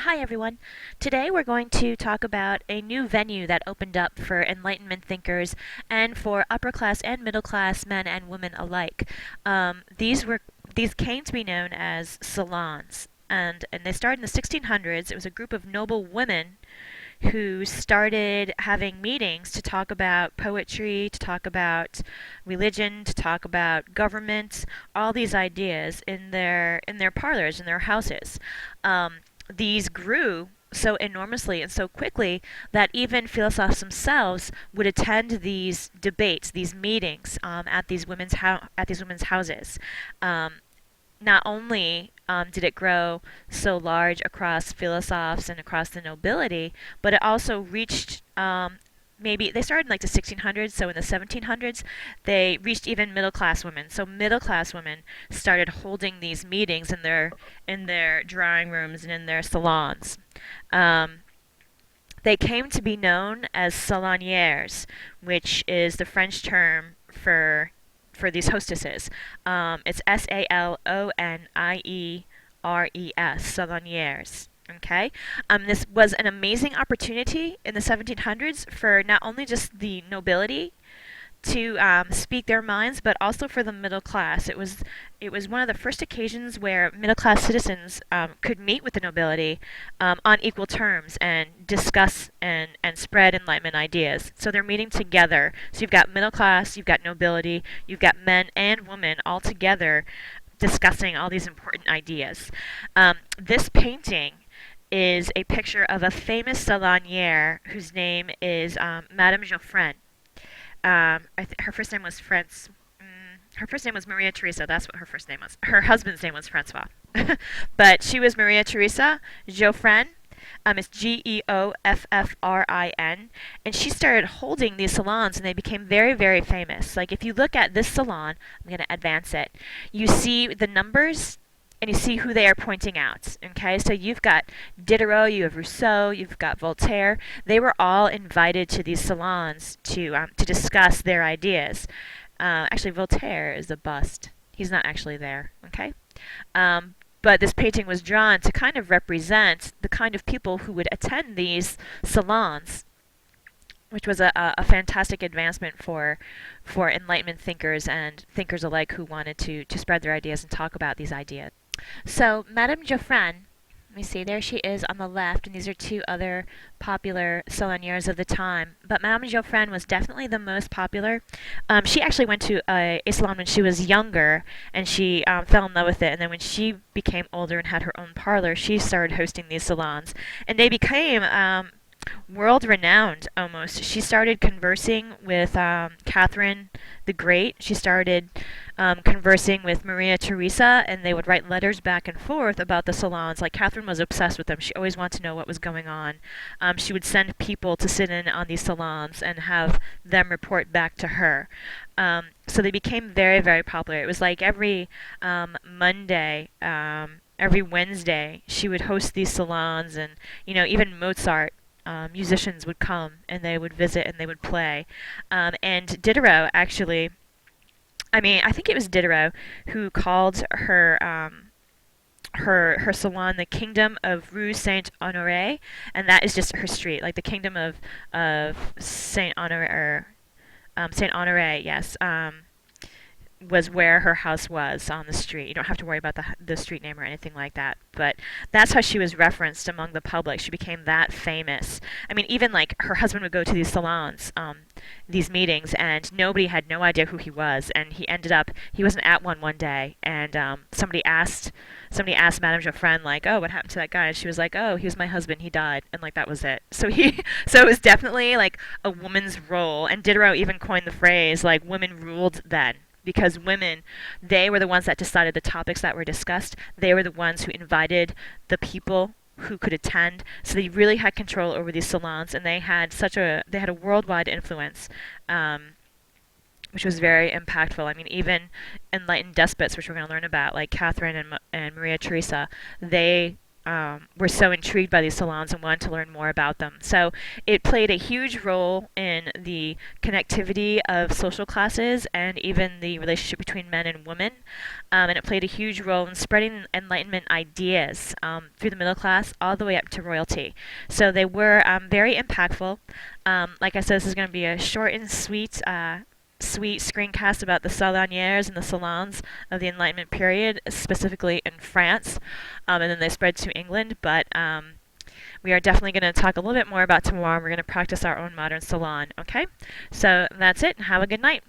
Hi everyone. Today we're going to talk about a new venue that opened up for Enlightenment thinkers and for upper class and middle class men and women alike. These came to be known as salons, and they started in the 1600s. It was a group of noble women who started having meetings to talk about poetry, to talk about religion, to talk about government, all these ideas in their parlors, in their houses. These grew so enormously and so quickly that even philosophers themselves would attend these debates, these meetings at these women's houses. Um, Not only did it grow so large across philosophers and across the nobility, but it also reached maybe they started in like the 1600s, so in the 1700s they reached even middle class women. So middle class women started holding these meetings in their drawing rooms and in their salons. Um, they came to be known as salonières, which is the French term for these hostesses. It's Salonières, salonières. Okay, this was an amazing opportunity in the 1700s for not only just the nobility to speak their minds, but also for the middle class. It was one of the first occasions where middle class citizens could meet with the nobility on equal terms and discuss and spread Enlightenment ideas. So they're meeting together. So you've got middle class, you've got nobility, you've got men and women all together discussing all these important ideas. This painting is a picture of a famous salonière whose name is Madame Geoffrin. Her first name was France. Her first name was Maria Theresa. That's what her first name was. Her husband's name was Francois, but she was Maria Theresa Geoffrin. It's Geoffrin, and she started holding these salons, and they became very, very famous. Like if you look at this salon, I'm going to advance it. You see the numbers and you see who they are pointing out. Okay, so you've got Diderot, you have Rousseau, you've got Voltaire. They were all invited to these salons to discuss their ideas. Actually, Voltaire is a bust. He's not actually there. Okay, but this painting was drawn to kind of represent the kind of people who would attend these salons, which was a fantastic advancement for Enlightenment thinkers and thinkers alike who wanted to spread their ideas and talk about these ideas. So Madame Geoffrin, let me see, there she is on the left, and these are two other popular salonières of the time. But Madame Geoffrin was definitely the most popular. She actually went to a salon when she was younger, and she fell in love with it. And then when she became older and had her own parlor, she started hosting these salons, and they became world renowned almost. She started conversing with Catherine the Great. She started conversing with Maria Theresa, and they would write letters back and forth about the salons. Like Catherine was obsessed with them. She always wanted to know what was going on. She would send people to sit in on these salons and have them report back to her. So they became very, very popular. It was like every Monday. Every Wednesday, she would host these salons, and even Mozart musicians would come and they would visit and they would play. And Diderot actually, I think it was Diderot who called her salon the Kingdom of Rue Saint Honoré, and that is just her street, like the Kingdom of Saint Honoré, Saint Honoré, yes. Was where her house was on the street. You don't have to worry about the street name or anything like that. But that's how she was referenced among the public. She became that famous. Even like her husband would go to these salons, these meetings, and nobody had no idea who he was. And he wasn't at one day, and somebody asked Madame Geoffrin, like, oh, what happened to that guy? And she was like, oh, he was my husband. He died, and like that was it. So it was definitely like a woman's role. And Diderot even coined the phrase like women ruled then, because women, they were the ones that decided the topics that were discussed. They were the ones who invited the people who could attend. So they really had control over these salons, and they had a worldwide influence, which was very impactful. Even enlightened despots, which we're going to learn about, like Catherine and Maria Theresa, they were so intrigued by these salons and wanted to learn more about them. So it played a huge role in the connectivity of social classes and even the relationship between men and women. And it played a huge role in spreading Enlightenment ideas through the middle class all the way up to royalty. So they were very impactful. Like I said, this is going to be a short and sweet screencast about the salonières and the salons of the Enlightenment period, specifically in France, and then they spread to England. But we are definitely going to talk a little bit more about tomorrow. We're going to practice our own modern salon. Okay, so that's it. Have a good night.